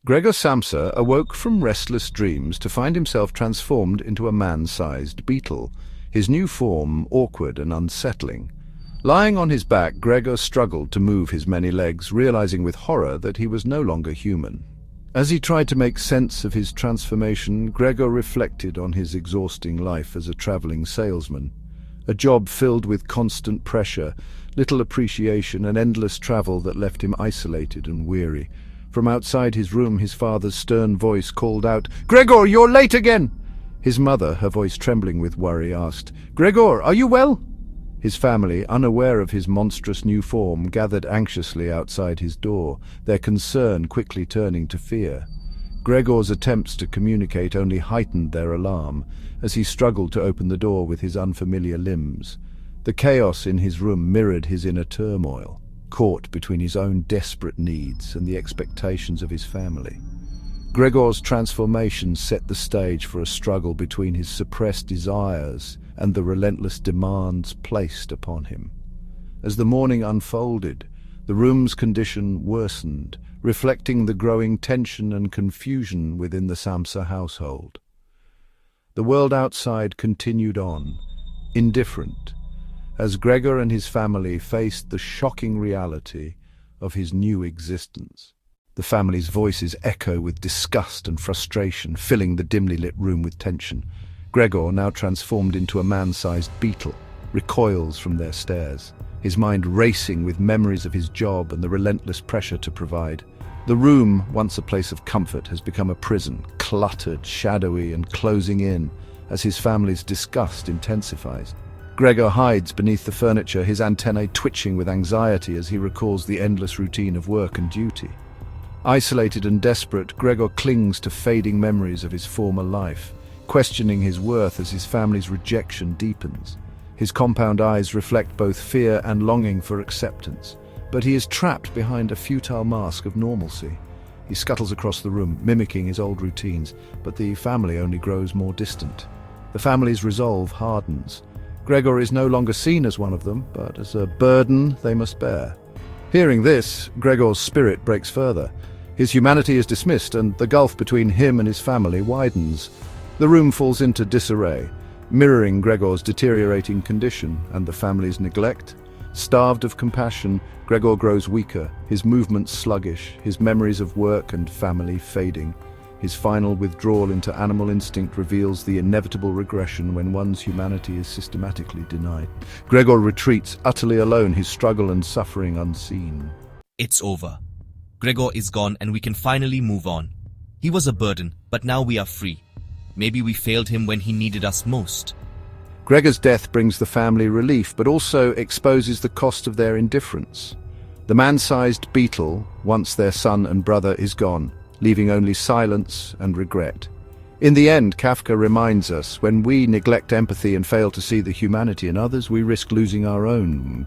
Gregor Samsa awoke from restless dreams to find himself transformed into a man-sized beetle, his new form awkward and unsettling. Lying on his back, Gregor struggled to move his many legs, realizing with horror that he was no longer human. As he tried to make sense of his transformation, Gregor reflected on his exhausting life as a traveling salesman. A job filled with constant pressure, little appreciation, and endless travel that left him isolated and weary. From outside his room, his father's stern voice called out, "Gregor, you're late again!" His mother, her voice trembling with worry, asked, "Gregor, are you well?" His family, unaware of his monstrous new form, gathered anxiously outside his door, their concern quickly turning to fear. Gregor's attempts to communicate only heightened their alarm, as he struggled to open the door with his unfamiliar limbs. The chaos in his room mirrored his inner turmoil, caught between his own desperate needs and the expectations of his family. Gregor's transformation set the stage for a struggle between his suppressed desires and the relentless demands placed upon him. As the morning unfolded, the room's condition worsened, reflecting the growing tension and confusion within the Samsa household. The world outside continued on, indifferent, as Gregor and his family faced the shocking reality of his new existence. The family's voices echo with disgust and frustration, filling the dimly lit room with tension. Gregor, now transformed into a man-sized beetle, recoils from their stares, his mind racing with memories of his job and the relentless pressure to provide. The room, once a place of comfort, has become a prison, cluttered, shadowy, and closing in as his family's disgust intensifies. Gregor hides beneath the furniture, his antennae twitching with anxiety as he recalls the endless routine of work and duty. Isolated and desperate, Gregor clings to fading memories of his former life, questioning his worth as his family's rejection deepens. His compound eyes reflect both fear and longing for acceptance, but he is trapped behind a futile mask of normalcy. He scuttles across the room, mimicking his old routines, but the family only grows more distant. The family's resolve hardens. Gregor is no longer seen as one of them, but as a burden they must bear. Hearing this, Gregor's spirit breaks further. His humanity is dismissed, and the gulf between him and his family widens. The room falls into disarray, mirroring Gregor's deteriorating condition and the family's neglect. Starved of compassion, Gregor grows weaker, his movements sluggish, his memories of work and family fading. His final withdrawal into animal instinct reveals the inevitable regression when one's humanity is systematically denied. Gregor retreats, utterly alone, his struggle and suffering unseen. It's over. Gregor is gone and we can finally move on. He was a burden, but now we are free. Maybe we failed him when he needed us most. Gregor's death brings the family relief, but also exposes the cost of their indifference. The man-sized beetle, once their son and brother, is gone, leaving only silence and regret. In the end, Kafka reminds us, when we neglect empathy and fail to see the humanity in others, we risk losing our own.